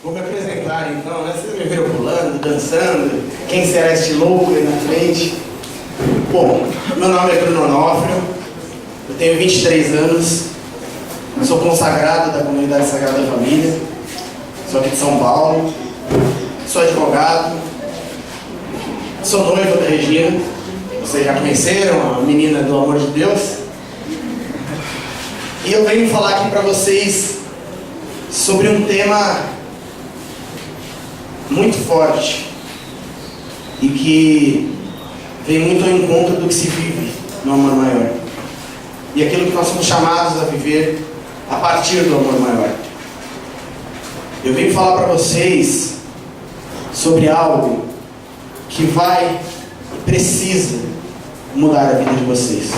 Vou me apresentar então, né? Vocês me viram pulando, dançando. Quem será este louco aí na frente? Bom, meu nome é Bruno Onofrio, eu tenho 23 anos, sou consagrado da Comunidade Sagrada Família, sou aqui de São Paulo, sou advogado, sou noivo da Regina, vocês já conheceram, a menina do amor de Deus. E eu venho falar aqui para vocês sobre um tema muito forte e que vem muito ao encontro do que se vive no amor maior e aquilo que nós somos chamados a viver a partir do amor maior. Eu venho falar para vocês sobre algo que vai e precisa mudar a vida de vocês: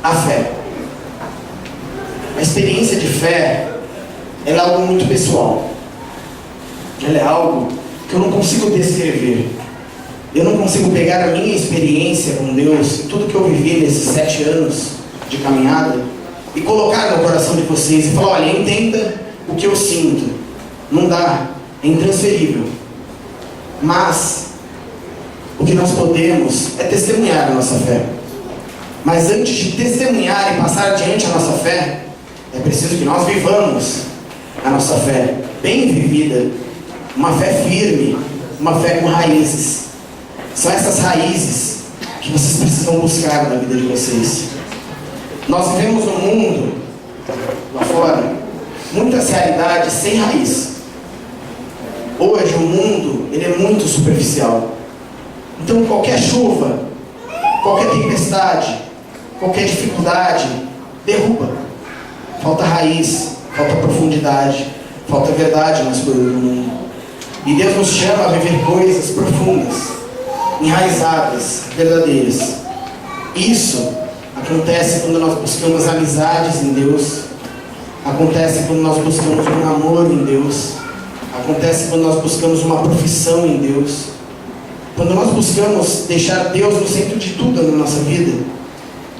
a fé. A experiência de fé, ela é algo muito pessoal. Ela é algo que eu não consigo descrever. Eu não consigo pegar a minha experiência com Deus, tudo que eu vivi nesses 7 anos de caminhada, e colocar no coração de vocês e falar: olha, entenda o que eu sinto. Não dá, é intransferível. Mas o que nós podemos é testemunhar a nossa fé. Mas antes de testemunhar e passar adiante a nossa fé, é preciso que nós vivamos a nossa fé bem vivida, uma fé firme, uma fé com raízes. São essas raízes que vocês precisam buscar na vida de vocês. Nós vivemos no mundo, lá fora, muitas realidades sem raiz. Hoje o mundo, ele é muito superficial. Então qualquer chuva, qualquer tempestade, qualquer dificuldade, derruba. Falta raiz, falta profundidade, falta verdade nas coisas do mundo. E Deus nos chama a viver coisas profundas, enraizadas, verdadeiras. Isso acontece quando nós buscamos amizades em Deus, acontece quando nós buscamos um amor em Deus, acontece quando nós buscamos uma profissão em Deus, quando nós buscamos deixar Deus no centro de tudo na nossa vida.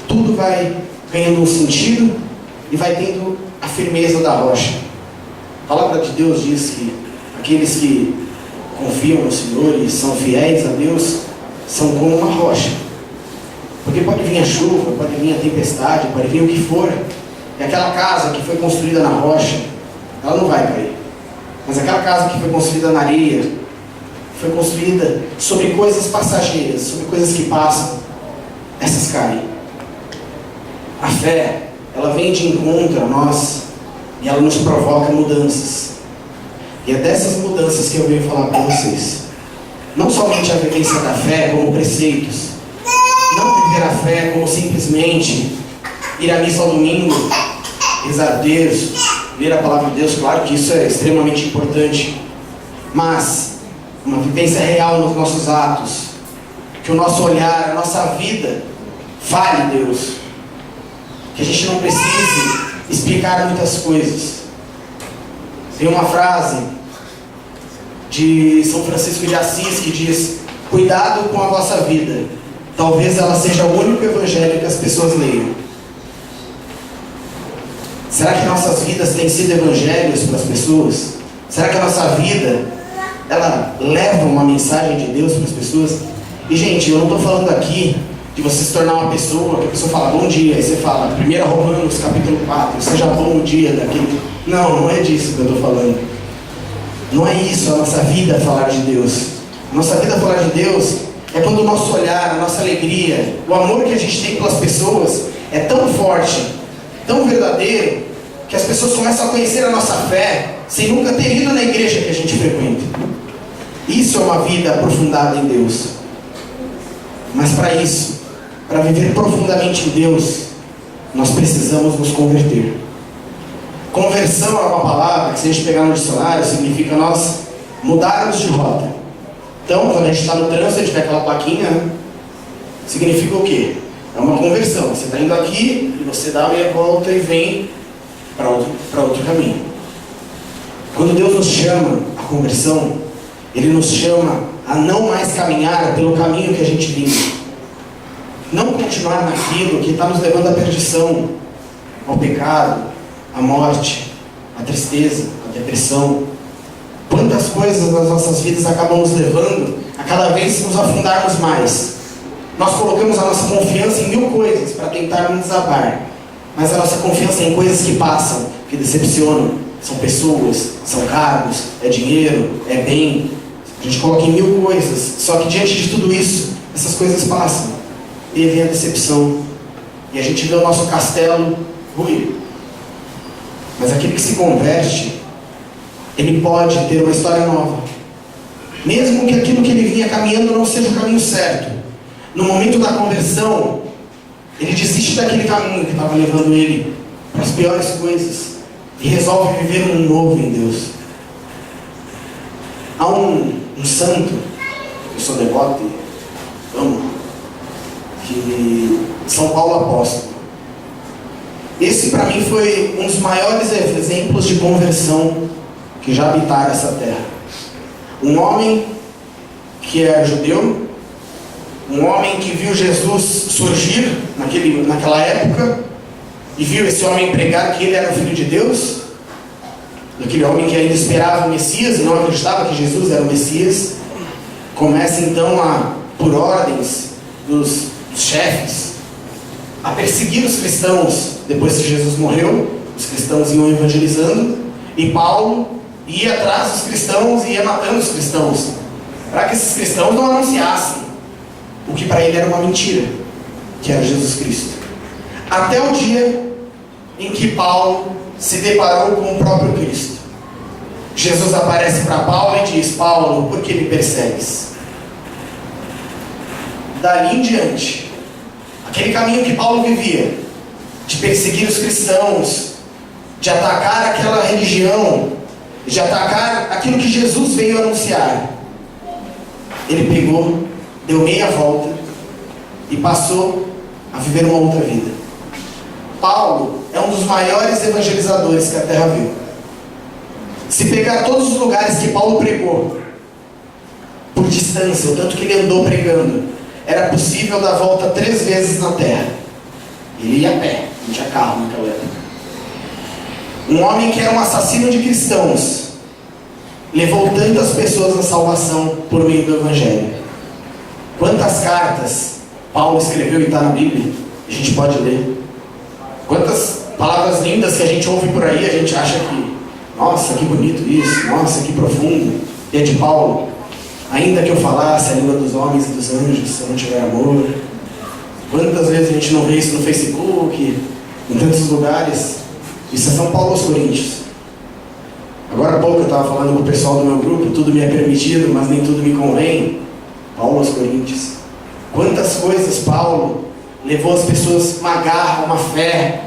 Tudo vai ganhando um sentido e vai tendo a firmeza da rocha. A palavra de Deus diz que aqueles que confiam no Senhor e são fiéis a Deus são como uma rocha. Porque pode vir a chuva, pode vir a tempestade, pode vir o que for, e aquela casa que foi construída na rocha, ela não vai cair. Mas aquela casa que foi construída na areia, foi construída sobre coisas passageiras, sobre coisas que passam, essas caem. A fé, ela vem de encontro a nós e ela nos provoca mudanças. E é dessas mudanças que eu venho falar para vocês. Não somente a vivência da fé como preceitos, não viver a fé como simplesmente ir à missa ao domingo, rezar Deus, ler a palavra de Deus. Claro que isso é extremamente importante, mas uma vivência real nos nossos atos, que o nosso olhar, a nossa vida fale Deus, que a gente não precise explicar muitas coisas. Tem uma frase de São Francisco de Assis que diz: cuidado com a vossa vida, talvez ela seja o único evangelho que as pessoas leiam. Será que nossas vidas têm sido evangelhos para as pessoas? Será que a nossa vida, ela leva uma mensagem de Deus para as pessoas? E gente, eu não estou falando aqui de você se tornar uma pessoa que a pessoa fala bom dia, aí você fala 1 Romanos capítulo 4, seja bom dia daquele. Não é disso que eu estou falando. Não é isso a nossa vida falar de Deus. A nossa vida falar de Deus é quando o nosso olhar, a nossa alegria, o amor que a gente tem pelas pessoas é tão forte, tão verdadeiro, que as pessoas começam a conhecer a nossa fé sem nunca ter ido na igreja que a gente frequenta. Isso é uma vida aprofundada em Deus. Mas para isso, para viver profundamente em Deus, nós precisamos nos converter. Conversão é uma palavra que, se a gente pegar no dicionário, significa nós mudarmos de rota. Então, quando a gente está no trânsito, a gente vê aquela plaquinha, né? Significa o quê? É uma conversão. Você está indo aqui e você dá a meia volta e vem para outro caminho. Quando Deus nos chama à conversão, Ele nos chama a não mais caminhar pelo caminho que a gente vinha. Não continuar naquilo que está nos levando à perdição, ao pecado, à morte, à tristeza, à a depressão. Quantas coisas nas nossas vidas acabam nos levando a cada vez nos afundarmos mais. Nós colocamos a nossa confiança em 1000 coisas para tentar nos desabar, mas a nossa confiança é em coisas que passam, que decepcionam. São pessoas, são cargos, é dinheiro, é bem. A gente coloca em 1000 coisas, só que diante de tudo isso, essas coisas passam. E vem a decepção. E a gente vê o nosso castelo ruir. Mas aquele que se converte, ele pode ter uma história nova. Mesmo que aquilo que ele vinha caminhando não seja o caminho certo. No momento da conversão, ele desiste daquele caminho que estava levando ele para as piores coisas e resolve viver um novo em Deus. Há um santo, eu sou devoto e amo, que São Paulo Apóstolo. Esse para mim foi um dos maiores exemplos de conversão que já habitaram essa terra. Um homem que era judeu, um homem que viu Jesus surgir naquela época, e viu esse homem pregar que ele era o Filho de Deus, aquele homem que ainda esperava o Messias e não acreditava que Jesus era o Messias, começa então por ordens dos chefes, a perseguir os cristãos. Depois que Jesus morreu, os cristãos iam evangelizando, e Paulo ia atrás dos cristãos e ia matando os cristãos, para que esses cristãos não anunciassem o que para ele era uma mentira, que era Jesus Cristo. Até o dia em que Paulo se deparou com o próprio Cristo. Jesus aparece para Paulo e diz: Paulo, por que me persegues? Dali em diante, aquele caminho que Paulo vivia, de perseguir os cristãos, de atacar aquela religião, de atacar aquilo que Jesus veio anunciar, ele pegou, deu meia volta e passou a viver uma outra vida. Paulo é um dos maiores evangelizadores que a terra viu. Se pegar todos os lugares que Paulo pregou, por distância, o tanto que ele andou pregando, era possível dar volta 3 vezes na terra. Ele ia a pé, não tinha carro naquela época. Um homem que era um assassino de cristãos, levou tantas pessoas à salvação por meio do Evangelho. Quantas cartas Paulo escreveu e está na Bíblia, a gente pode ler. Quantas palavras lindas que a gente ouve por aí, a gente acha que, nossa, que bonito isso, nossa, que profundo. E é de Paulo: ainda que eu falasse a língua dos homens e dos anjos, se eu não tiver amor. Quantas vezes a gente não vê isso no Facebook, em tantos lugares. Isso é São Paulo aos Coríntios. Agora há pouco eu estava falando com o pessoal do meu grupo: tudo me é permitido, mas nem tudo me convém. Paulo aos Coríntios. Quantas coisas Paulo levou as pessoas, uma garra, uma fé,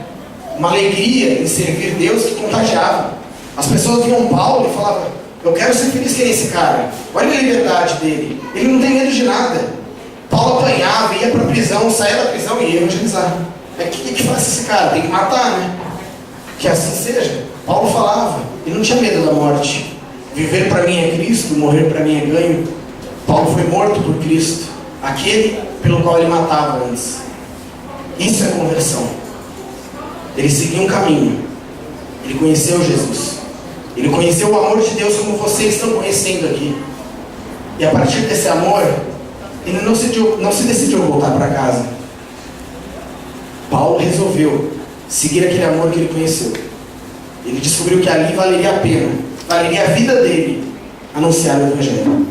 uma alegria em servir Deus que contagiava. As pessoas viam Paulo e falavam: eu quero ser feliz que nem esse cara. Olha a liberdade dele, ele não tem medo de nada. Paulo apanhava, ia para a prisão, saía da prisão e ia evangelizar. O que faz esse cara? Tem que matar, né? Que assim seja. Paulo falava, ele não tinha medo da morte. Viver para mim é Cristo, morrer para mim é ganho. Paulo foi morto por Cristo, aquele pelo qual ele matava antes. Isso é conversão. Ele seguiu um caminho, ele conheceu Jesus, ele conheceu o amor de Deus como vocês estão conhecendo aqui. E a partir desse amor, ele não se decidiu voltar para casa. Paulo resolveu seguir aquele amor que ele conheceu. Ele descobriu que ali valeria a pena, valeria a vida dele anunciar o Evangelho.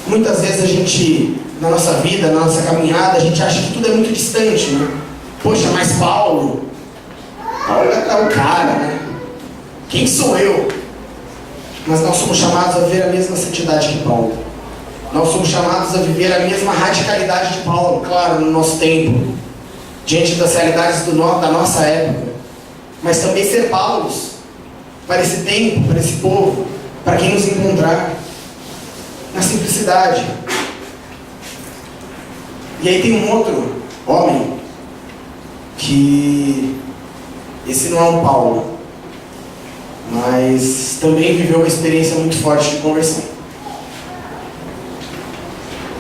Muitas vezes a gente, na nossa vida, na nossa caminhada, a gente acha que tudo é muito distante, né? Poxa, mas Paulo é o cara, né? Quem sou eu? Mas nós somos chamados a viver a mesma santidade que Paulo. Nós somos chamados a viver a mesma radicalidade de Paulo, claro, no nosso tempo, diante das realidades da nossa época. Mas também ser Paulos para esse tempo, para esse povo, para quem nos encontrar, na simplicidade. E aí tem um outro homem, que esse não é um Paulo, mas também viveu uma experiência muito forte de conversão.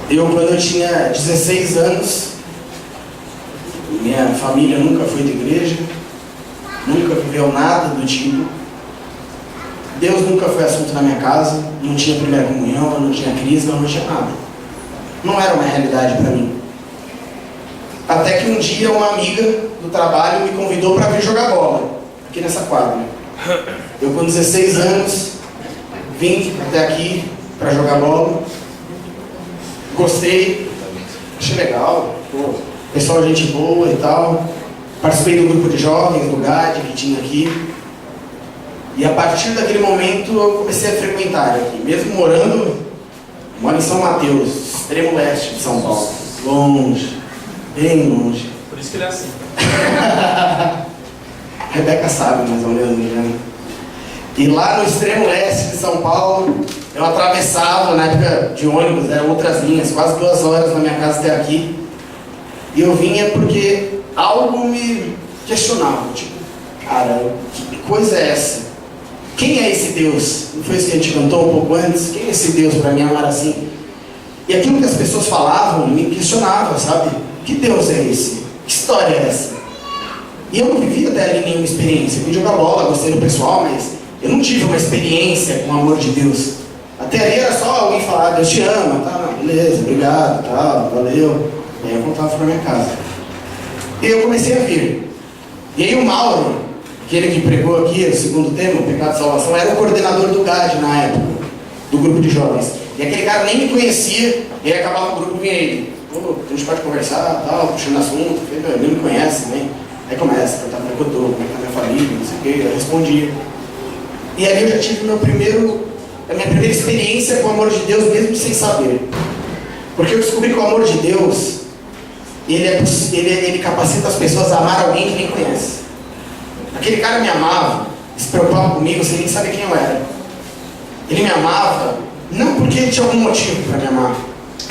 Quando eu tinha 16 anos, minha família nunca foi de igreja, nunca viveu nada do tipo. Deus nunca foi assunto na minha casa, não tinha primeira comunhão, não tinha crisma, não tinha nada. Não era uma realidade para mim. Até que um dia uma amiga do trabalho me convidou para vir jogar bola, aqui nessa quadra. Eu com 16 anos, vim até aqui para jogar bola. Gostei, achei legal, pô, pessoal, gente boa e tal. Participei do grupo de jovens do GAD que tinha aqui. E a partir daquele momento eu comecei a frequentar aqui, mesmo moro em São Mateus, extremo leste de São Paulo, longe, bem longe. Por isso que ele é assim. Rebeca sabe mais ou menos, né? E lá no extremo leste de São Paulo, eu atravessava, na época de ônibus, eram outras linhas, quase 2 horas na minha casa até aqui. E eu vinha porque algo me questionava, tipo, cara, que coisa é essa? Quem é esse Deus? Não foi isso que a gente cantou um pouco antes? Quem é esse Deus para me amar assim? E aquilo que as pessoas falavam me questionava, sabe? Que Deus é esse? Que história é essa? E eu não vivi até ali nenhuma experiência. Eu vim jogar bola, gostei do pessoal, mas eu não tive uma experiência com o amor de Deus. Até ali era só alguém falar, Deus te ama, tá? Beleza, obrigado, tá, valeu. E aí eu voltava para minha casa. E eu comecei a vir. E aí o Mauro, aquele que pregou aqui, o segundo tema, o pecado de salvação, era o coordenador do GAD na época, do grupo de jovens. E aquele cara nem me conhecia, e aí acabava o grupo e vinha ele. Pô, a gente pode conversar, tal, puxando assunto, ele nem me conhece também. Aí começa, perguntar como é que eu tô, como é que tá minha família, não sei o que, eu respondia. E ali eu já tive a minha primeira experiência com o amor de Deus, mesmo sem saber. Porque eu descobri que o amor de Deus, ele capacita as pessoas a amar alguém que nem conhece. Aquele cara me amava, se preocupava comigo sem nem saber quem eu era. Ele me amava, não porque ele tinha algum motivo para me amar.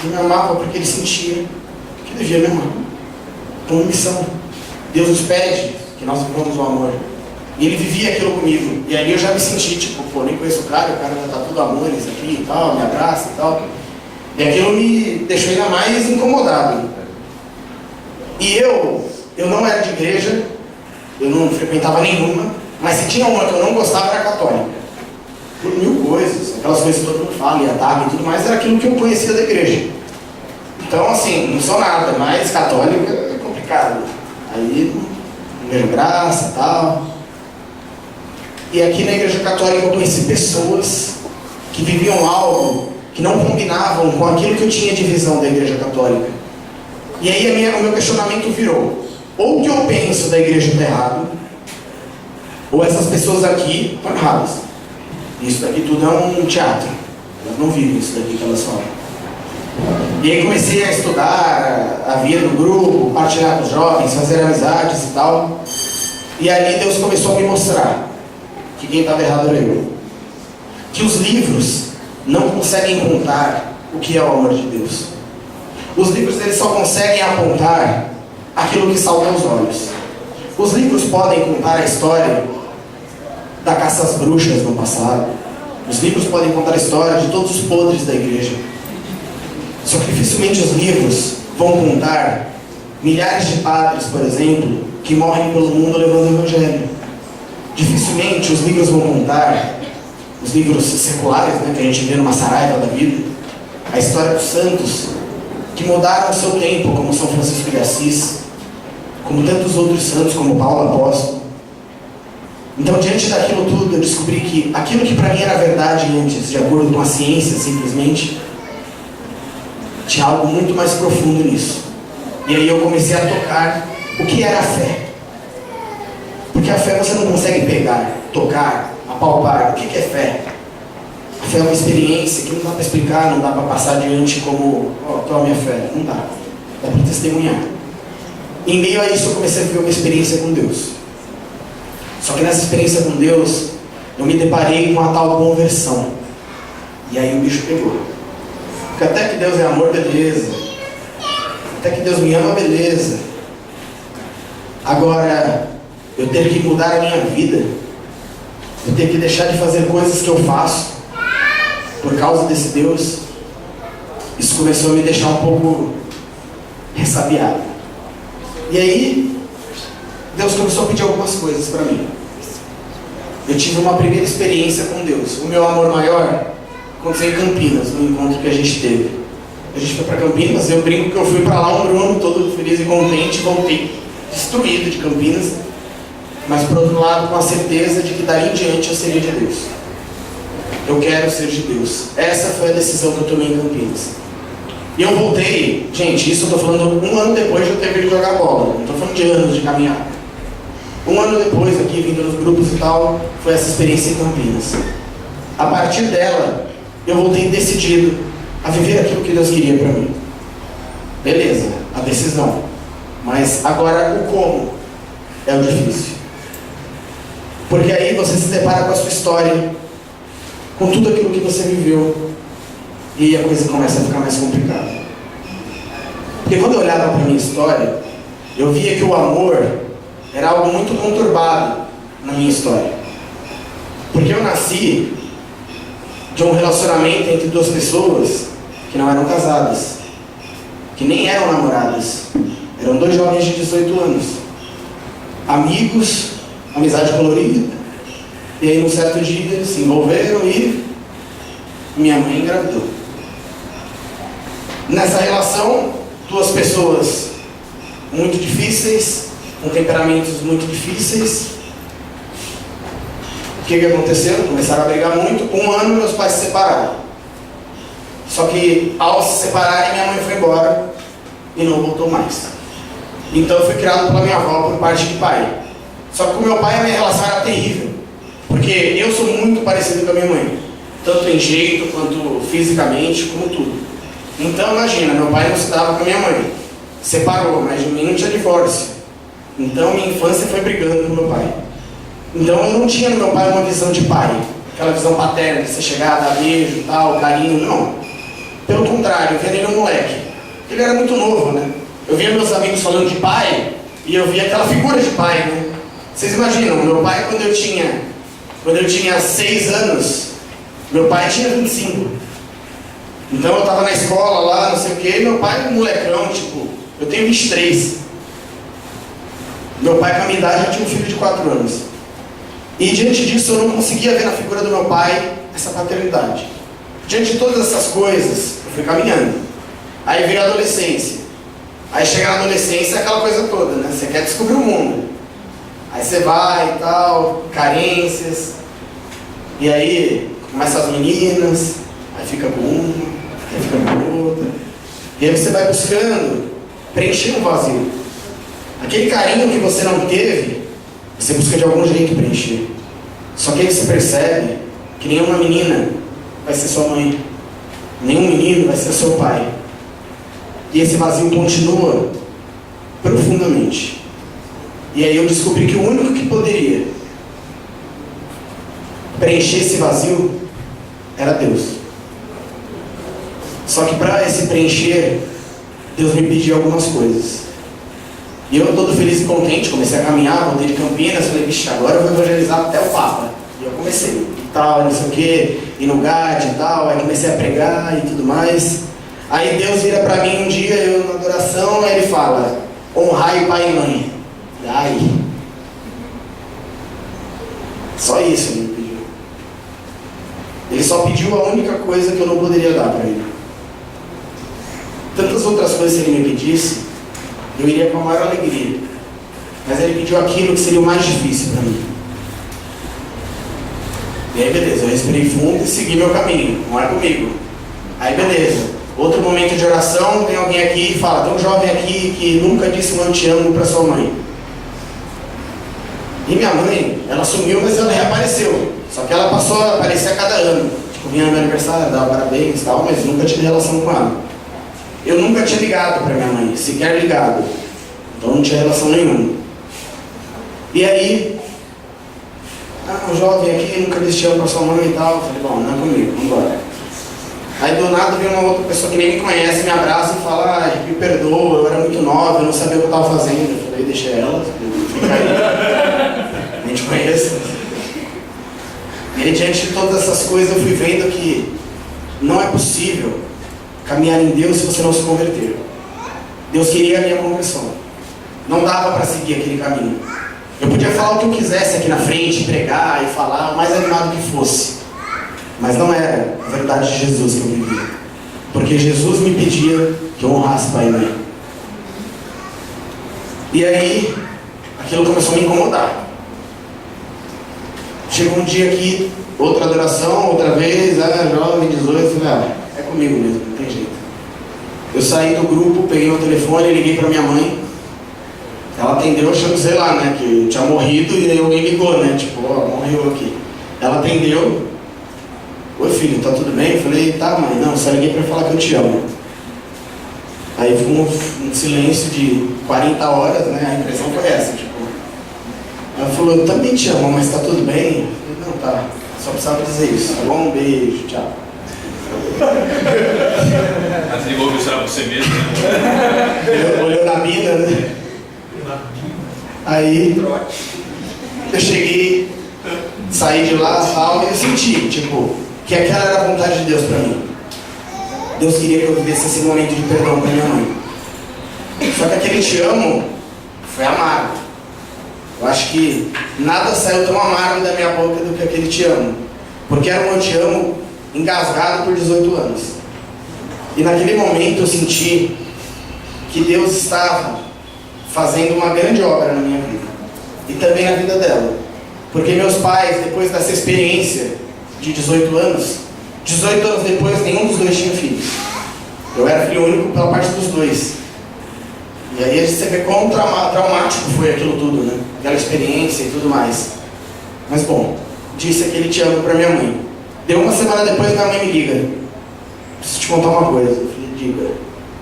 Ele me amava porque ele sentia que devia me amar. Uma missão. Deus nos pede que nós vivamos o amor. E ele vivia aquilo comigo. E aí eu já me senti, tipo, pô, nem conheço o cara já tá tudo amores aqui e tal, me abraça e tal. E aquilo me deixou ainda mais incomodado. E eu não era de igreja, eu não frequentava nenhuma, mas se tinha uma que eu não gostava era católica. Por 1000 coisas, aquelas coisas que todo mundo fala, e ataque e tudo mais, era aquilo que eu conhecia da igreja. Então, assim, não sou nada, mas católica é complicado. Aí, não vejo graça e tal. E aqui na igreja católica eu conheci pessoas que viviam algo que não combinavam com aquilo que eu tinha de visão da igreja católica. E aí o meu questionamento virou: ou o que eu penso da igreja está errado, ou essas pessoas aqui estão erradas. Isso daqui tudo é um teatro. Elas não vivem isso daqui que elas falam. E aí comecei a estudar, a vir no grupo, partilhar com os jovens, fazer amizades e tal. E ali Deus começou a me mostrar que quem estava errado era eu. Que os livros não conseguem contar o que é o amor de Deus. Os livros eles só conseguem apontar aquilo que salta aos olhos. Os livros podem contar a história da caça às bruxas no passado. Os livros podem contar a história de todos os podres da igreja. Só que dificilmente os livros vão contar milhares de padres, por exemplo, que morrem pelo mundo levando o evangelho. Dificilmente os livros vão contar, os livros seculares, né, que a gente vê numa Saraiva da vida, a história dos santos que mudaram o seu tempo, como São Francisco de Assis, como tantos outros santos, como Paulo Apóstolo. Então, diante daquilo tudo, eu descobri que aquilo que para mim era verdade antes, de acordo com a ciência, simplesmente, tinha algo muito mais profundo nisso. E aí eu comecei a tocar o que era a fé. Porque a fé você não consegue pegar, tocar, apalpar. O que é fé? A fé é uma experiência que não dá para explicar, não dá para passar adiante como, qual é a minha fé? Não dá. Dá para testemunhar. Em meio a isso eu comecei a viver uma experiência com Deus. Só que nessa experiência com Deus, eu me deparei com a tal conversão. E aí o bicho pegou. Porque até que Deus é amor, beleza. Até que Deus me ama, beleza. Agora, eu ter que mudar a minha vida, eu ter que deixar de fazer coisas que eu faço por causa desse Deus, isso começou a me deixar um pouco ressabiado. E aí, Deus começou a pedir algumas coisas para mim. Eu tive uma primeira experiência com Deus. O meu amor maior aconteceu em Campinas, no encontro que a gente teve. A gente foi para Campinas, eu brinco que eu fui para lá um ano todo feliz e contente, voltei destruído de Campinas, mas por outro lado com a certeza de que dali em diante eu seria de Deus. Eu quero ser de Deus. Essa foi a decisão que eu tomei em Campinas. E eu voltei, gente, isso eu estou falando um ano depois de eu ter vindo jogar bola, não estou falando de anos de caminhar. Um ano depois, aqui vindo nos grupos e tal, foi essa experiência em Campinas. A partir dela, eu voltei decidido a viver aquilo que Deus queria para mim. Beleza, a decisão. Mas agora o como é o difícil. Porque aí você se depara com a sua história, com tudo aquilo que você viveu, e a coisa começa a ficar mais complicada. Porque quando eu olhava para a minha história, eu via que o amor era algo muito conturbado na minha história. Porque eu nasci de um relacionamento entre duas pessoas que não eram casadas, que nem eram namoradas. Eram dois jovens de 18 anos, amigos, amizade colorida. E aí, num certo dia, eles se envolveram e minha mãe engravidou. Nessa relação, duas pessoas muito difíceis, com temperamentos muito difíceis. O que aconteceu? Começaram a brigar muito. Um ano meus pais se separaram. Só que ao se separarem, minha mãe foi embora e não voltou mais. Então eu fui criado pela minha avó por parte de pai. Só que com meu pai a minha relação era terrível, porque eu sou muito parecido com a minha mãe, tanto em jeito quanto fisicamente, como tudo. Então imagina, meu pai não se dava com a minha mãe, separou, mas de mim não tinha divórcio. Então minha infância foi brigando com meu pai. Então eu não tinha no meu pai uma visão de pai, aquela visão paterna de você chegar, dar beijo, tal, carinho, não. Pelo contrário, eu via nele um moleque. Ele era muito novo, né? Eu via meus amigos falando de pai e eu via aquela figura de pai, né? Vocês imaginam, meu pai quando eu tinha 6 anos, meu pai tinha 25. Então eu estava na escola lá, não sei o que, meu pai um molecão, tipo, eu tenho 23. Meu pai com a minha idade já tinha um filho de 4 anos. E diante disso eu não conseguia ver na figura do meu pai essa paternidade. Diante de todas essas coisas, eu fui caminhando. Aí veio a adolescência. Aí chega na adolescência é aquela coisa toda, né? Você quer descobrir o mundo. Aí você vai e tal, carências. E aí começam as meninas, aí fica com uma, aí fica com outra. E aí você vai buscando preencher um vazio. Aquele carinho que você não teve, você busca de algum jeito preencher. Só que aí você percebe que nenhuma menina vai ser sua mãe, nenhum menino vai ser seu pai. E esse vazio continua profundamente. E aí eu descobri que o único que poderia preencher esse vazio era Deus. Só que para esse preencher, Deus me pediu algumas coisas. E eu todo feliz e contente, comecei a caminhar, voltei de Campinas, falei, bicho, agora eu vou evangelizar até o Papa. E eu comecei, e tal, não sei o que, e no GAD e tal, aí comecei a pregar e tudo mais. Aí Deus vira para mim um dia, eu na adoração, aí ele fala, honrai pai e mãe. Ai, só isso ele me pediu. Ele só pediu a única coisa que eu não poderia dar para ele. Tantas outras coisas que ele me pedisse, eu iria com a maior alegria. Mas ele pediu aquilo que seria o mais difícil para mim. E aí beleza, eu respirei fundo e segui meu caminho, não é comigo. Aí beleza, outro momento de oração, tem alguém aqui e fala, tem um jovem aqui que nunca disse um eu te amo para sua mãe. E minha mãe, ela sumiu, mas ela reapareceu. Só que ela passou a aparecer a cada ano. Tipo, vinha no meu aniversário, dava parabéns e tal, mas nunca tive relação com ela. Eu nunca tinha ligado para minha mãe, sequer ligado. Então não tinha relação nenhuma. E aí, um jovem aqui, nunca disse te amo para sua mãe e tal. Eu falei, bom, não é comigo, vamos embora. Aí do nada vem uma outra pessoa que nem me conhece, me abraça e fala, me perdoa, eu era muito nova, eu não sabia o que eu estava fazendo. Eu falei, deixa ela, fica aí, nem te conheço. E aí, diante de todas essas coisas, eu fui vendo que não é possível caminhar em Deus se você não se converter. Deus queria a minha conversão. Não dava para seguir aquele caminho. Eu podia falar o que eu quisesse aqui na frente, pregar e falar o mais animado que fosse. Mas não era a verdade de Jesus que eu vivia. Porque Jesus me pedia que eu honrasse pai e mãe. E aí, aquilo começou a me incomodar. Chegou um dia aqui, outra adoração, outra vez, jovem, 18, eu falei, é comigo mesmo, não tem jeito. Eu saí do grupo, peguei meu telefone, liguei pra minha mãe. Ela atendeu achando, sei lá, né, que eu tinha morrido e aí alguém ligou, né, tipo, morreu aqui. Ela atendeu. Oi filho, tá tudo bem? Eu falei, tá mãe, não, só liguei pra falar que eu te amo. Aí foi um silêncio de 40 horas, né, a impressão foi essa, tipo. Ela falou, eu também te amo, mas tá tudo bem? Eu falei, não, tá, só precisava dizer isso, tá bom? Um beijo, tchau. Mas ligou que será você mesmo, né? Olhou na mina, né? Aí eu cheguei, saí de lá tal, e eu senti, tipo, que aquela era a vontade de Deus pra mim. Deus queria que eu vivesse esse momento de perdão pra minha mãe. Só que aquele te amo foi amargo. Eu acho que nada saiu tão amargo da minha boca do que aquele te amo. Porque era um te amo engasgado por 18 anos. E naquele momento eu senti que Deus estava fazendo uma grande obra na minha vida. E também na vida dela. Porque meus pais, depois dessa experiência de 18 anos depois, nenhum dos dois tinha filho. Eu era filho único pela parte dos dois. E aí você vê quão traumático foi aquilo tudo, né? Aquela experiência e tudo mais. Mas bom, disse aquele te amo pra minha mãe. Deu uma semana depois, minha mãe me liga. Preciso te contar uma coisa. Eu falei, diga,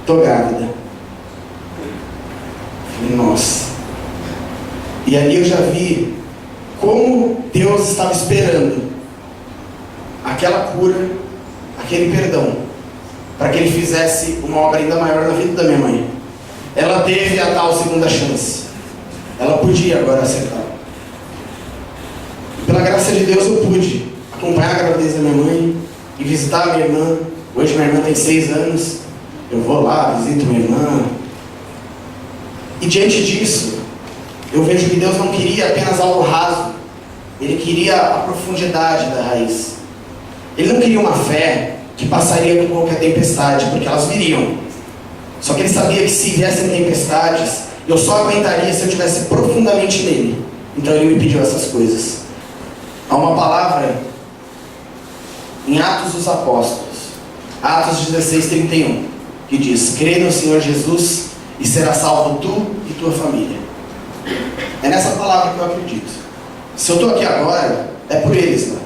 tô grávida. Eu falei, nossa. E ali eu já vi como Deus estava esperando aquela cura, aquele perdão, para que Ele fizesse uma obra ainda maior na vida da minha mãe. Ela teve a tal segunda chance. Ela podia agora acertar. Pela graça de Deus eu pude acompanhar a gravidez da minha mãe e visitar a minha irmã. Hoje minha irmã tem 6 anos. Eu vou lá, visito minha irmã. E diante disso, eu vejo que Deus não queria apenas algo raso. Ele queria a profundidade da raiz. Ele não queria uma fé que passaria por qualquer tempestade, porque elas viriam. Só que ele sabia que se viessem tempestades, eu só aguentaria se eu estivesse profundamente nele. Então ele me pediu essas coisas. Há uma palavra em Atos dos Apóstolos, Atos 16:31, que diz, crê no Senhor Jesus e será salvo tu e tua família. É nessa palavra que eu acredito. Se eu estou aqui agora, é por eles, né?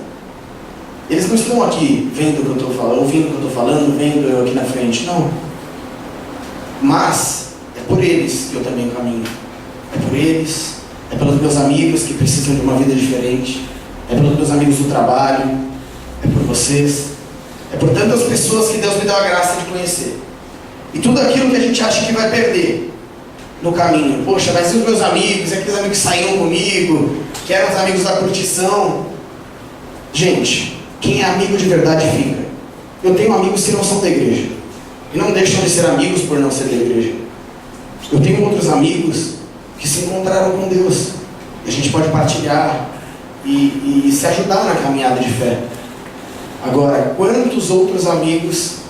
Eles não estão aqui vendo o que eu estou falando, ouvindo o que eu estou falando, vendo eu aqui na frente, não. Mas é por eles que eu também caminho. É por eles, é pelos meus amigos que precisam de uma vida diferente, é pelos meus amigos do trabalho, é por vocês, é por tantas pessoas que Deus me deu a graça de conhecer. E tudo aquilo que a gente acha que vai perder no caminho. Poxa, mas e os meus amigos, aqueles amigos que saíam comigo, que eram os amigos da curtição? Gente, quem é amigo de verdade fica. Eu tenho amigos que não são da igreja e não deixam de ser amigos por não ser da igreja. Eu tenho outros amigos que se encontraram com Deus e a gente pode partilhar e se ajudar na caminhada de fé. Agora, quantos outros amigos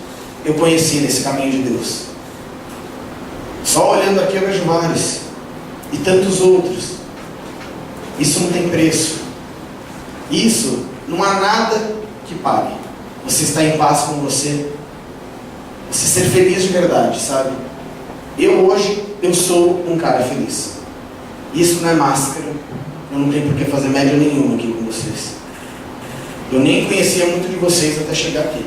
eu conheci nesse caminho de Deus? Só olhando aqui eu vejo vários e tantos outros. Isso não tem preço. Isso não há nada que pague. Você está em paz com você. Você ser feliz de verdade, sabe? Hoje eu sou um cara feliz. Isso não é máscara. Eu não tenho por que fazer média nenhuma aqui com vocês. Eu nem conhecia muito de vocês até chegar aqui.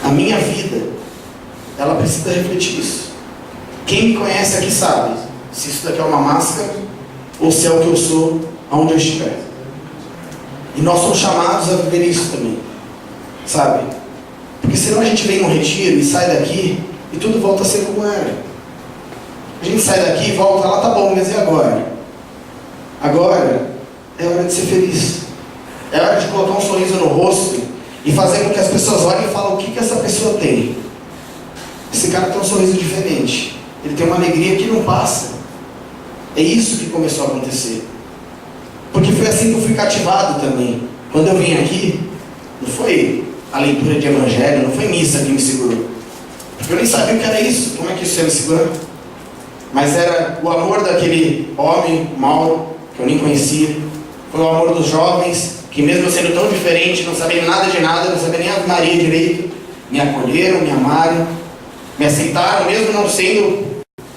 A minha vida, ela precisa refletir isso. Quem me conhece aqui sabe se isso daqui é uma máscara ou se é o que eu sou aonde eu estiver. E nós somos chamados a viver isso também, sabe? Porque senão a gente vem no retiro e sai daqui e tudo volta a ser como era. A gente sai daqui e volta lá, tá bom, mas e agora? Agora é hora de ser feliz. É hora de colocar um sorriso no rosto e fazer com que as pessoas olhem e falem o que essa pessoa tem. Esse cara tem um sorriso diferente. Ele tem uma alegria que não passa. É isso que começou a acontecer. Porque foi assim que eu fui cativado também. Quando eu vim aqui, não foi a leitura de evangelho, não foi missa que me segurou. Porque eu nem sabia o que era isso, como é que isso ia me segurar? Mas era o amor daquele homem, Mauro, que eu nem conhecia. Foi o amor dos jovens, que mesmo sendo tão diferente, não sabendo nada de nada, não sabendo nem a Maria direito, me acolheram, me amaram, me aceitaram, mesmo não sendo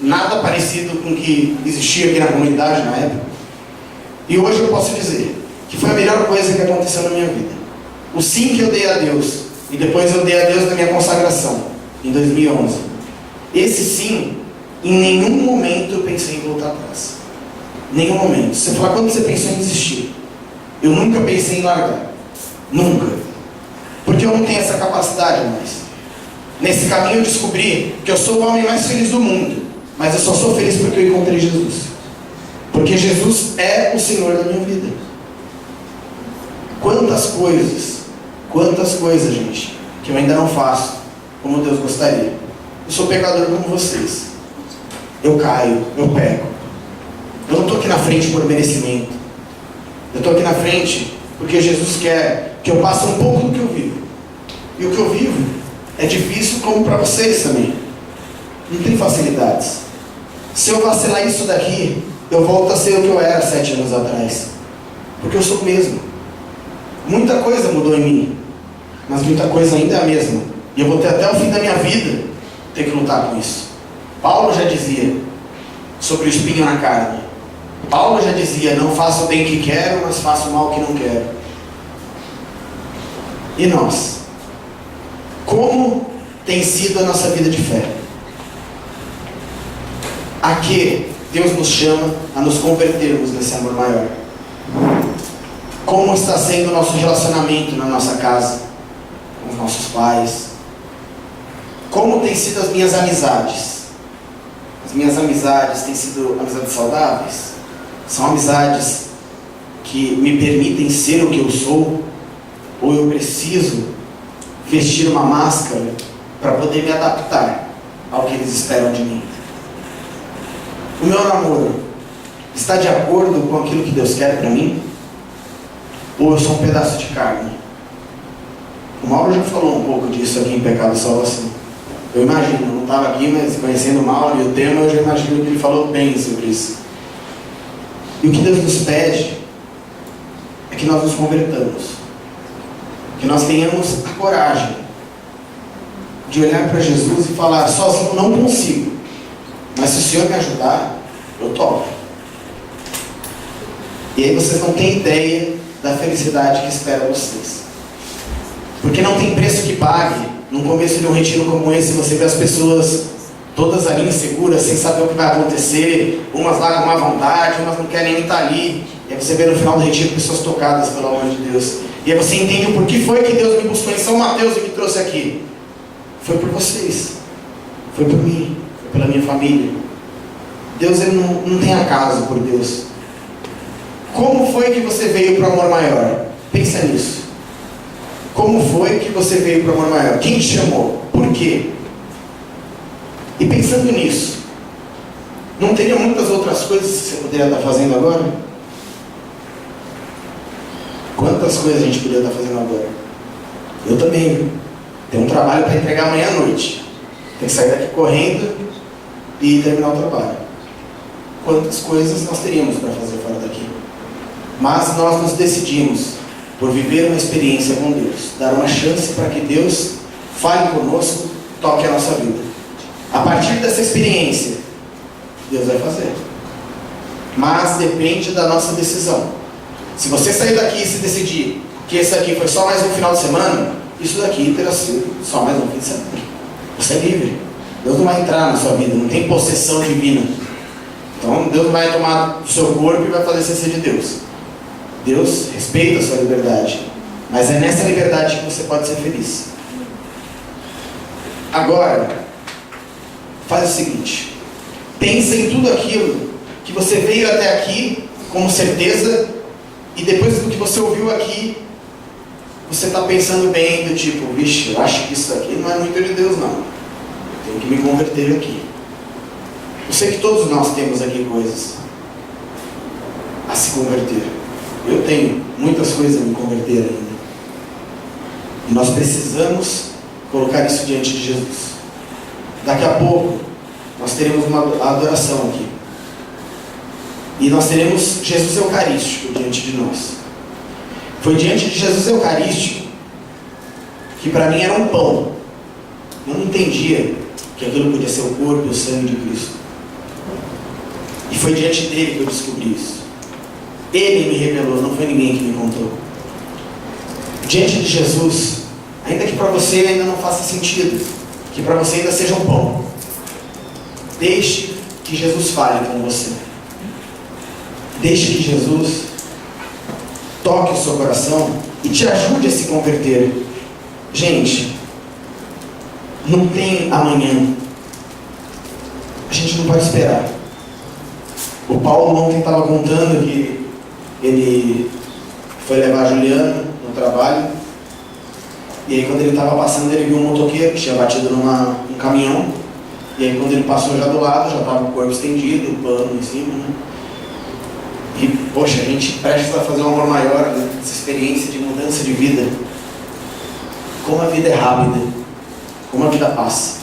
nada parecido com o que existia aqui na comunidade na época. E hoje eu posso dizer que foi a melhor coisa que aconteceu na minha vida. O sim que eu dei a Deus, e depois eu dei a Deus na minha consagração, em 2011. Esse sim, em nenhum momento eu pensei em voltar atrás. Nenhum momento. Você fala, quando você pensou em desistir? Eu nunca pensei em largar. Nunca. Porque eu não tenho essa capacidade mais. Nesse caminho eu descobri que eu sou o homem mais feliz do mundo. Mas eu só sou feliz porque eu encontrei Jesus. Porque Jesus é o Senhor da minha vida. Quantas coisas, gente, que eu ainda não faço como Deus gostaria. Eu sou pecador como vocês. Eu caio, eu peco. Eu não estou aqui na frente por merecimento. Eu estou aqui na frente porque Jesus quer que eu passe um pouco do que eu vivo. E o que eu vivo é difícil como para vocês também. Não tem facilidades. Se eu vacilar isso daqui, eu volto a ser o que eu era 7 anos atrás. Porque eu sou o mesmo. Muita coisa mudou em mim, mas muita coisa ainda é a mesma. E eu vou ter até o fim da minha vida ter que lutar com isso. Paulo já dizia sobre o espinho na carne. Paulo já dizia, não faço o bem que quero, mas faço o mal que não quero. E nós? Como tem sido a nossa vida de fé? A que Deus nos chama a nos convertermos nesse amor maior? Como está sendo o nosso relacionamento na nossa casa, com os nossos pais? Como têm sido as minhas amizades? As minhas amizades têm sido amizades saudáveis? São amizades que me permitem ser o que eu sou? Ou eu preciso vestir uma máscara para poder me adaptar ao que eles esperam de mim? O meu namoro está de acordo com aquilo que Deus quer para mim? Ou eu sou um pedaço de carne? O Mauro já falou um pouco disso aqui em Pecado e Salvação. Eu imagino, não estava aqui, mas conhecendo o Mauro e o tema, eu já imagino que ele falou bem sobre isso. E o que Deus nos pede é que nós nos convertamos. Que nós tenhamos a coragem de olhar para Jesus e falar, sozinho não consigo, mas se o Senhor me ajudar, eu topo. E aí vocês não têm ideia da felicidade que espera vocês. Porque não tem preço que pague, no começo de um retiro como esse, você vê as pessoas todas ali inseguras, sem saber o que vai acontecer, umas lá com má vontade, umas não querem nem estar ali. E aí você vê no final do retiro pessoas tocadas pelo amor de Deus. E aí você entende o porquê foi que Deus me buscou em São Mateus e me trouxe aqui. Foi por vocês. Foi por mim. Foi pela minha família. Deus, ele não tem acaso por Deus. Como foi que você veio para o amor maior? Pensa nisso. Como foi que você veio para o amor maior? Quem te chamou? Por quê? E pensando nisso, não teria muitas outras coisas que você poderia estar fazendo agora? Quantas coisas a gente poderia estar fazendo agora? Eu também, viu? Tem um trabalho para entregar amanhã à noite. Tem que sair daqui correndo e terminar o trabalho. Quantas coisas nós teríamos para fazer fora daqui? Mas nós nos decidimos por viver uma experiência com Deus, dar uma chance para que Deus fale conosco, toque a nossa vida. A partir dessa experiência, Deus vai fazer. Mas depende da nossa decisão. Se você sair daqui e se decidir que esse aqui foi só mais um final de semana, isso daqui terá sido só mais um fim de semana. Você é livre. Deus não vai entrar na sua vida, não tem possessão divina. Então Deus vai tomar o seu corpo e vai fazer você ser de Deus. Deus respeita a sua liberdade, mas é nessa liberdade que você pode ser feliz. Agora, faz o seguinte: pensa em tudo aquilo que você veio até aqui como certeza, e depois do que você ouviu aqui, você está pensando bem do tipo, vixe, eu acho que isso aqui não é muito de Deus não, eu tenho que me converter aqui. Eu sei que todos nós temos aqui coisas converter. Eu tenho muitas coisas a me converter ainda. E nós precisamos colocar isso diante de Jesus. Daqui a pouco, nós teremos uma adoração aqui. E nós teremos Jesus Eucarístico diante de nós. Foi diante de Jesus Eucarístico que para mim era um pão. Eu não entendia que aquilo podia ser o corpo e o sangue de Cristo. E foi diante dele que eu descobri isso. Ele me revelou, não foi ninguém que me contou. Diante de Jesus, ainda que para você ainda não faça sentido, que para você ainda seja um pão, deixe que Jesus fale com você. Deixe que Jesus toque o seu coração e te ajude a se converter. Gente, não tem amanhã. A gente não pode esperar. O Paulo ontem estava contando que ele foi levar a Juliana no trabalho. E aí quando ele estava passando, ele viu um motoqueiro que tinha batido num caminhão. E aí quando ele passou já do lado, já estava o corpo estendido, o pano em cima, né? E, poxa, a gente prestes a fazer um amor maior, né? Essa experiência de mudança de vida. Como a vida é rápida, como a vida passa.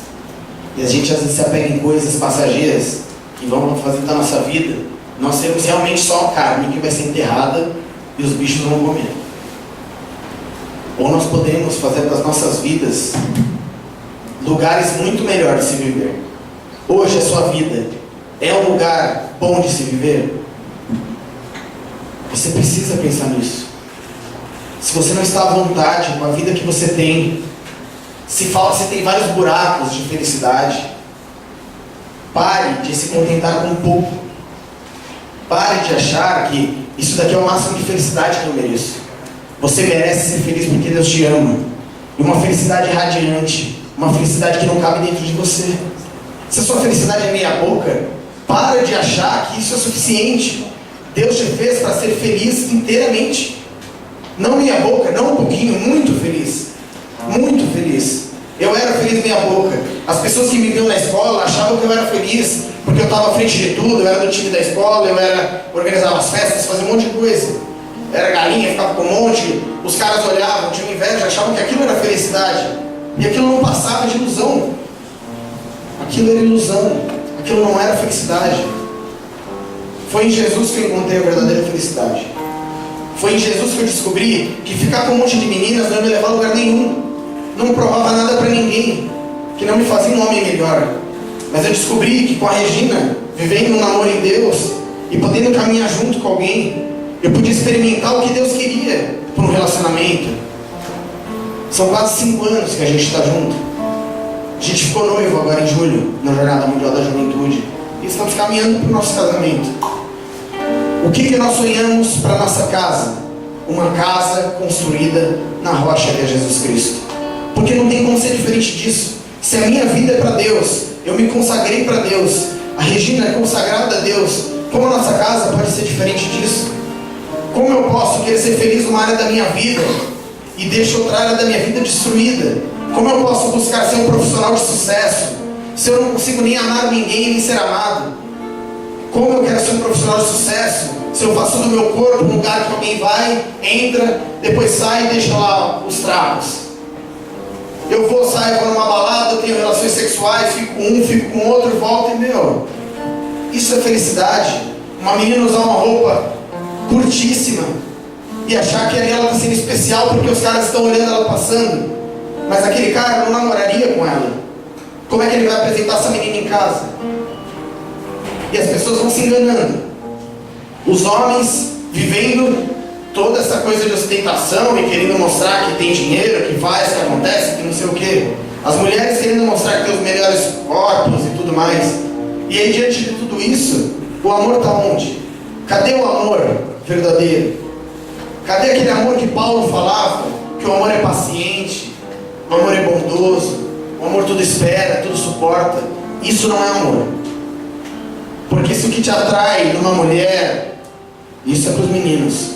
E a gente às vezes se apega em coisas passageiras que vão fazer da nossa vida. Nós temos realmente só a carne que vai ser enterrada e os bichos vão comer. Ou nós podemos fazer das nossas vidas lugares muito melhores de se viver. Hoje a sua vida é um lugar bom de se viver? Você precisa pensar nisso. Se você não está à vontade com a vida que você tem, se fala que você tem vários buracos de felicidade, pare de se contentar com pouco. Pare de achar que isso daqui é o máximo de felicidade que eu mereço. Você merece ser feliz porque Deus te ama. E uma felicidade radiante, uma felicidade que não cabe dentro de você. Se a sua felicidade é meia boca, para de achar que isso é suficiente. Deus te fez para ser feliz inteiramente. Não meia boca, não um pouquinho, muito feliz. Muito feliz. Eu era feliz meia boca. As pessoas que me viam na escola achavam que eu era feliz porque eu estava à frente de tudo, eu era do time da escola, organizava as festas, fazia um monte de coisa. Era galinha, ficava com um monte, os caras olhavam, tinham inveja, achavam que aquilo era felicidade. E aquilo não passava de ilusão. Aquilo era ilusão, aquilo não era felicidade. Foi em Jesus que eu encontrei a verdadeira felicidade. Foi em Jesus que eu descobri que ficar com um monte de meninas não ia me levar a lugar nenhum. Não provava nada para ninguém, que não me fazia um homem melhor. Mas eu descobri que com a Regina, vivendo um namoro em Deus e podendo caminhar junto com alguém, eu podia experimentar o que Deus queria por um relacionamento. São quase 5 anos que a gente está junto. A gente ficou noivo agora em julho, na Jornada Mundial da Juventude. E estamos caminhando para o nosso casamento. O que nós sonhamos para a nossa casa? Uma casa construída na rocha que é Jesus Cristo. Porque não tem como ser diferente disso. Se a minha vida é para Deus, eu me consagrei para Deus, a Regina é consagrada a Deus, como a nossa casa pode ser diferente disso? Como eu posso querer ser feliz numa área da minha vida e deixo outra área da minha vida destruída? Como eu posso buscar ser um profissional de sucesso se eu não consigo nem amar ninguém nem ser amado? Como eu quero ser um profissional de sucesso se eu faço do meu corpo um lugar que alguém vai, entra, depois sai e deixa lá os trapos? Eu vou sair, vou numa balada, eu tenho relações sexuais, fico com um, fico com outro, volto e isso é felicidade. Uma menina usar uma roupa curtíssima e achar que ela está sendo especial porque os caras estão olhando ela passando, mas aquele cara não namoraria com ela. Como é que ele vai apresentar essa menina em casa? E as pessoas vão se enganando. Os homens vivendo toda essa coisa de ostentação e querendo mostrar que tem dinheiro, que faz, que acontece, que não sei o quê. As mulheres querendo mostrar que tem os melhores corpos e tudo mais. E aí, diante de tudo isso, o amor está onde? Cadê o amor verdadeiro? Cadê aquele amor que Paulo falava? Que o amor é paciente, o amor é bondoso, o amor tudo espera, tudo suporta. Isso não é amor. Porque se o que te atrai numa mulher, isso é para os meninos.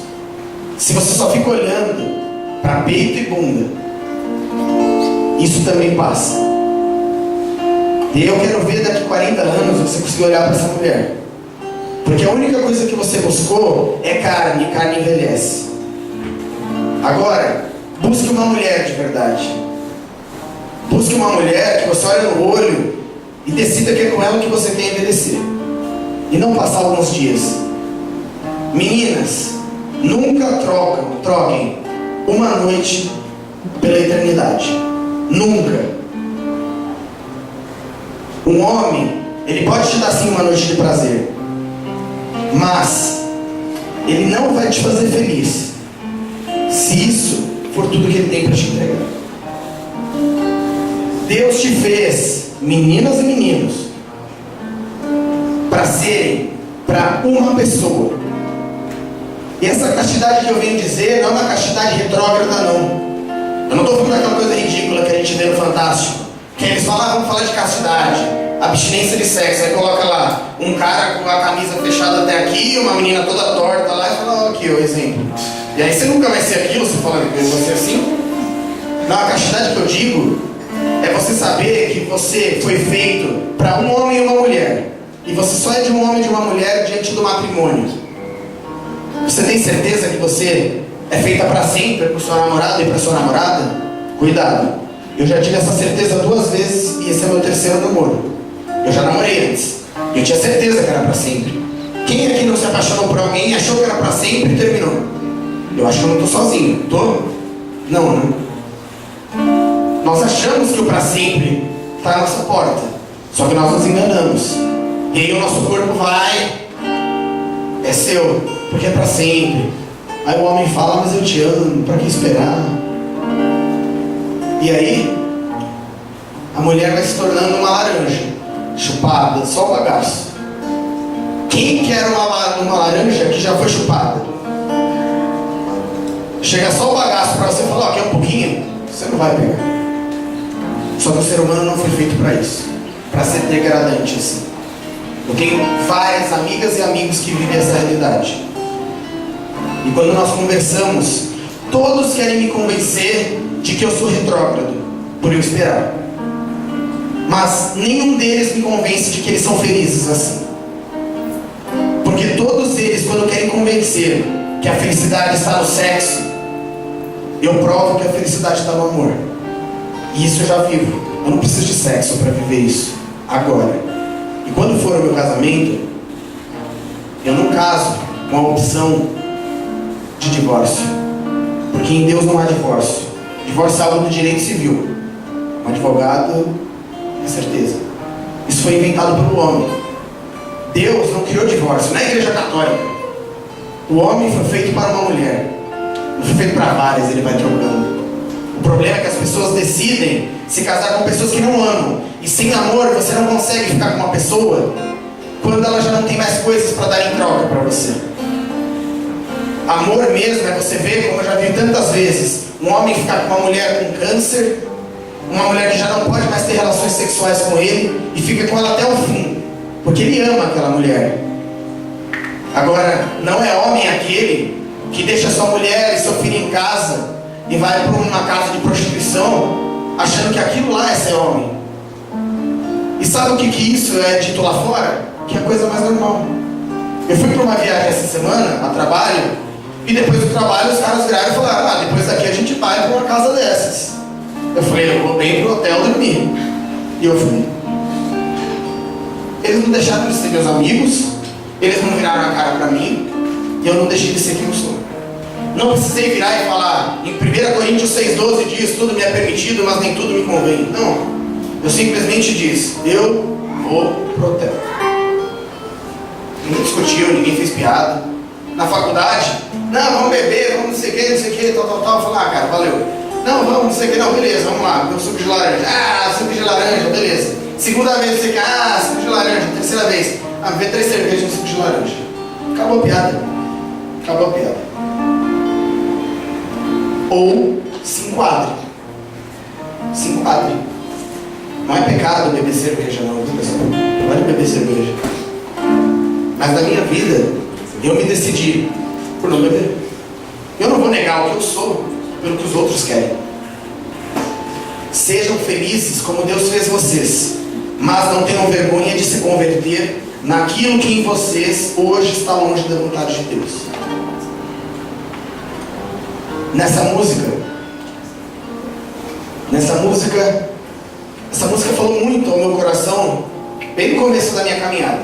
Se você só fica olhando para peito e bunda, isso também passa. E eu quero ver daqui 40 anos você conseguir olhar para essa mulher, Porque a única coisa que você buscou é carne, e carne envelhece. Agora, busque uma mulher de verdade. Busque uma mulher que você olha no olho e decida que é com ela que você quer envelhecer. E não passar alguns dias. Meninas, nunca troquem uma noite pela eternidade. Nunca. Um homem, ele pode te dar sim uma noite de prazer, mas ele não vai te fazer feliz se isso for tudo que ele tem para te entregar. Deus te fez, meninas e meninos, para serem para uma pessoa. E essa castidade que eu venho dizer não é uma castidade retrógrada, não. Eu não estou falando daquela coisa ridícula que a gente vê no Fantástico, que eles falam, vamos falar de castidade, abstinência de sexo. Aí coloca lá um cara com a camisa fechada até aqui, uma menina toda torta lá, e fala, aqui o exemplo. E aí você nunca vai ser aquilo, você fala que você é assim. Não, a castidade que eu digo é você saber que você foi feito para um homem e uma mulher, e você só é de um homem e de uma mulher diante do matrimônio. Você tem certeza que você é feita para sempre para o seu namorado e para sua namorada? Cuidado. Eu já tive essa certeza 2 vezes e esse é meu 3º namoro. Eu já namorei antes. Eu tinha certeza que era para sempre. Quem aqui não se apaixonou por alguém e achou que era para sempre e terminou? Eu acho que eu não estou sozinho. Tô? Não, né? Nós achamos que o para sempre está à nossa porta. Só que nós nos enganamos. E aí o nosso corpo vai, é seu, porque é para sempre. Aí o homem fala, mas eu te amo, para que esperar? E aí a mulher vai se tornando uma laranja, chupada, só o bagaço. Quem quer uma laranja que já foi chupada? Chega só o bagaço para você falar, quer um pouquinho? Você não vai pegar. Só que o ser humano não foi feito para isso, para ser degradante assim. Eu tenho várias amigas e amigos que vivem essa realidade. E quando nós conversamos, todos querem me convencer de que eu sou retrógrado, por eu esperar. Mas nenhum deles me convence de que eles são felizes assim. Porque todos eles, quando querem convencer que a felicidade está no sexo, eu provo que a felicidade está no amor. E isso eu já vivo. Eu não preciso de sexo para viver isso agora. E quando for o meu casamento, eu não caso com a opção de divórcio, porque em Deus não há divórcio. Divórcio é algo do direito civil. Um advogado, é certeza. Isso foi inventado pelo homem. Deus não criou divórcio, não é a igreja católica. O homem foi feito para uma mulher, não foi feito para várias, ele vai trocando. O problema é que as pessoas decidem se casar com pessoas que não amam. E sem amor você não consegue ficar com uma pessoa quando ela já não tem mais coisas para dar em troca para você. Amor mesmo é você ver, como eu já vi tantas vezes, um homem ficar com uma mulher com câncer, uma mulher que já não pode mais ter relações sexuais com ele e fica com ela até o fim, porque ele ama aquela mulher. Agora, não é homem aquele que deixa sua mulher e seu filho em casa e vai para uma casa de prostituição achando que aquilo lá é ser homem. E sabe o que isso é dito lá fora? Que é a coisa mais normal. Eu fui para uma viagem essa semana, a trabalho, e depois do trabalho os caras viraram e falaram, depois daqui a gente vai para uma casa dessas. Eu falei, eu vou bem pro hotel dormir. E eu fui. Eles não deixaram de ser meus amigos, eles não viraram a cara para mim, e eu não deixei de ser quem eu sou. Não precisei virar e falar, em 1 Coríntios 6,12 diz, tudo me é permitido, mas nem tudo me convém. Não, eu simplesmente disse, eu vou pro hotel. Ninguém discutiu, ninguém fez piada. Na faculdade, não, vamos beber, vamos não sei o que, tal. Eu falei, cara, valeu. Não, vamos, não sei o que, não, beleza, vamos lá, meu suco de laranja. Suco de laranja, beleza. Segunda vez, não sei o que, suco de laranja. Terceira vez, vê 3 cervejas no suco de laranja. Acabou a piada. Ou se enquadre. Não é pecado beber cerveja, não, pessoal. Pode beber cerveja. Mas na minha vida, eu me decidi por não beber. Eu não vou negar o que eu sou pelo que os outros querem. Sejam felizes como Deus fez vocês, mas não tenham vergonha de se converter naquilo que em vocês hoje está longe da vontade de Deus. Essa música falou muito ao meu coração bem no começo da minha caminhada.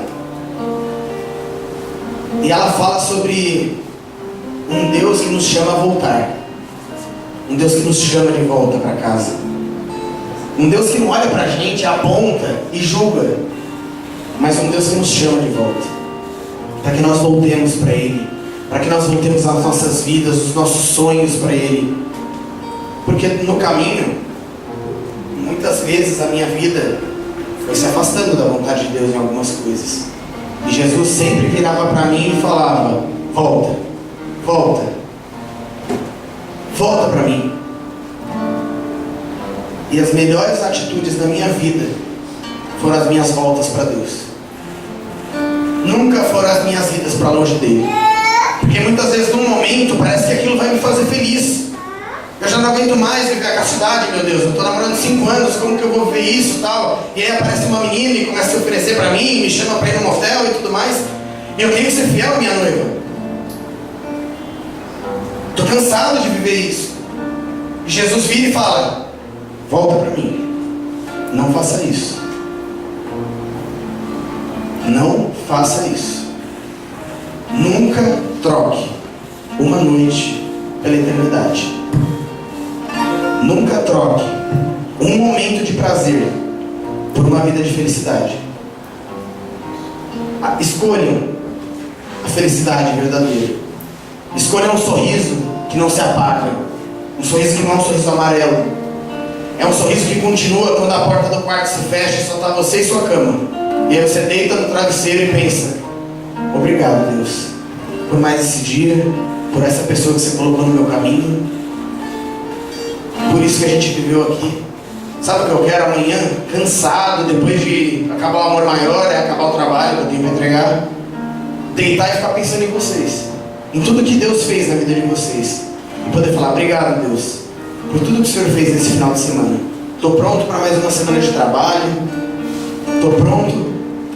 E ela fala sobre um Deus que nos chama a voltar, um Deus que nos chama de volta para casa, um Deus que não olha para a gente, aponta e julga, mas um Deus que nos chama de volta, para que nós voltemos para Ele, para que nós voltemos às nossas vidas, os nossos sonhos para Ele. Porque no caminho, muitas vezes a minha vida foi se afastando da vontade de Deus em algumas coisas, e Jesus sempre virava para mim e falava: volta, volta, volta para mim. E as melhores atitudes da minha vida foram as minhas voltas para Deus. Nunca foram as minhas vidas para longe dele. Porque muitas vezes num momento parece que aquilo vai me fazer feliz. Eu já não aguento mais viver a castidade, meu Deus. Eu estou namorando 5 anos, como que eu vou ver isso e tal? E aí aparece uma menina e começa a se oferecer para mim, me chama para ir no motel e tudo mais. E eu tenho que ser fiel à minha noiva. Estou cansado de viver isso. E Jesus vira e fala: volta para mim. Não faça isso. Não faça isso. Nunca troque uma noite pela eternidade. Nunca troque um momento de prazer por uma vida de felicidade. Escolham a felicidade verdadeira. Escolham um sorriso que não se apaga, um sorriso que não é um sorriso amarelo. É um sorriso que continua quando a porta do quarto se fecha e só está você e sua cama. E aí você deita no travesseiro e pensa: obrigado, Deus, por mais esse dia, por essa pessoa que você colocou no meu caminho, por isso que a gente viveu aqui. Sabe o que eu quero amanhã? Cansado, depois de acabar o amor maior, acabar o trabalho que eu tenho para entregar, deitar e ficar pensando em vocês, em tudo que Deus fez na vida de vocês, e poder falar: obrigado, Deus, por tudo que o Senhor fez nesse final de semana. Estou pronto para mais uma semana de trabalho. Estou pronto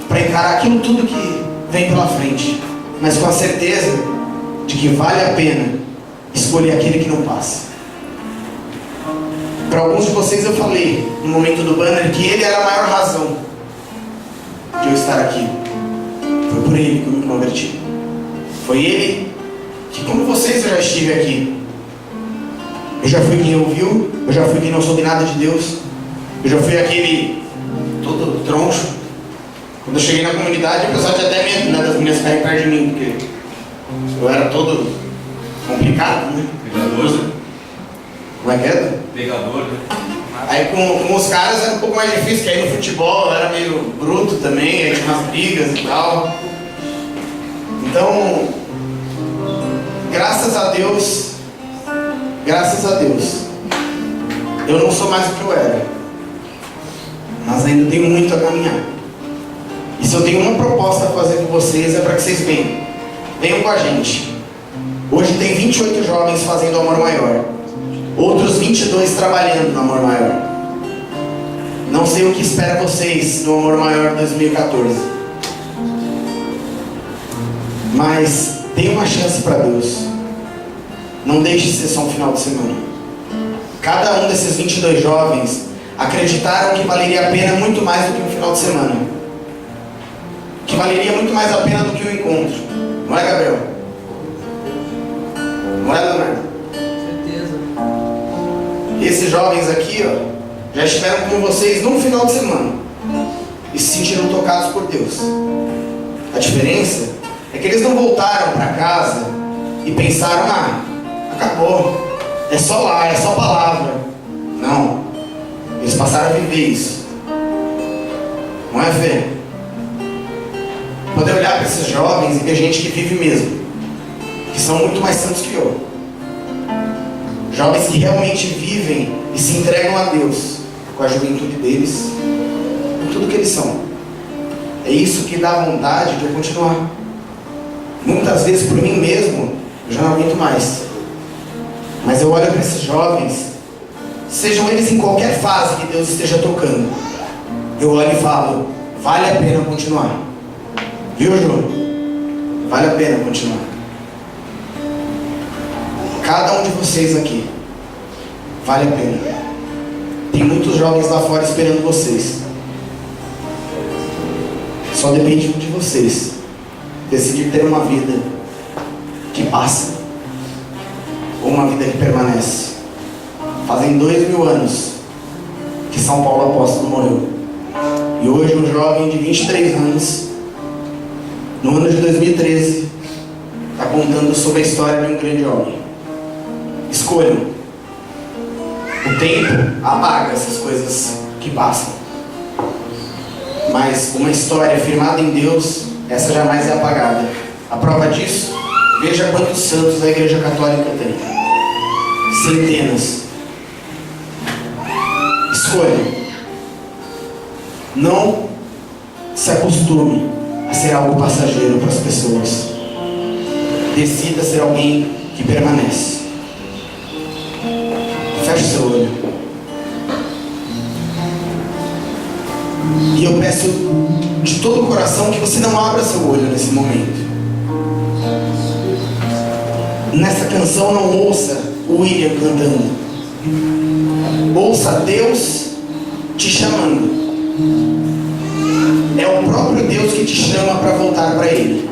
para encarar aquilo tudo que vem pela frente, mas com a certeza de que vale a pena escolher aquele que não passa. Para alguns de vocês eu falei no momento do banner que ele era a maior razão de eu estar aqui. Foi por ele que eu me converti. Foi ele que, como vocês, eu já estive aqui. Eu já fui quem ouviu, eu já fui quem não soube nada de Deus, eu já fui aquele todo troncho. Quando eu cheguei na comunidade, o pessoal tinha até medo, né, das meninas ficarem perto de mim, porque eu era todo complicado, né? Pegador, né? Como é que é? Pegador, né? Aí com os caras era um pouco mais difícil, porque aí no futebol eu era meio bruto também, aí tinha umas brigas e tal. Então, graças a Deus, eu não sou mais o que eu era, mas ainda tenho muito a caminhar. E se eu tenho uma proposta a fazer com vocês, é para que vocês venham com a gente. Hoje tem 28 jovens fazendo Amor Maior, outros 22 trabalhando no Amor Maior. Não sei o que espera vocês no Amor Maior 2014, mas tem uma chance para Deus. Não deixe de ser só um final de semana. Cada um desses 22 jovens acreditaram que valeria a pena muito mais do que um final de semana, que valeria muito mais a pena do que um encontro. Não é, Gabriel? Não é, Leonardo? Certeza. Esses jovens aqui, ó, já estiveram com vocês num final de semana e se sentiram tocados por Deus. A diferença é que eles não voltaram para casa e pensaram: ah, acabou, é só lá, é só palavra. Não, eles passaram a viver isso. Não é, Fê? Poder olhar para esses jovens e ver gente que vive mesmo, que são muito mais santos que eu. Jovens que realmente vivem e se entregam a Deus com a juventude deles, com tudo que eles são. É isso que dá vontade de eu continuar. Muitas vezes por mim mesmo eu já não aguento mais, mas eu olho para esses jovens, sejam eles em qualquer fase que Deus esteja tocando, eu olho e falo, vale a pena continuar. Viu, Jô? Vale a pena continuar. Cada um de vocês aqui, vale a pena. Tem muitos jovens lá fora esperando vocês. Só depende de vocês decidir ter uma vida que passa ou uma vida que permanece. Fazem 2000 anos que São Paulo Apóstolo morreu. E hoje um jovem de 23 anos, no ano de 2013, está contando sobre a história de um grande homem. Escolham. O tempo apaga essas coisas que passam. Mas uma história firmada em Deus, essa jamais é apagada. A prova disso, veja quantos santos a Igreja Católica tem. Centenas. Escolha. Não se acostume a ser algo passageiro para as pessoas. Decida ser alguém que permanece. Feche seu olho. E eu peço de todo o coração que você não abra seu olho nesse momento. Nessa canção não ouça o William cantando. Ouça Deus te chamando. É o próprio Deus que te chama para voltar para Ele.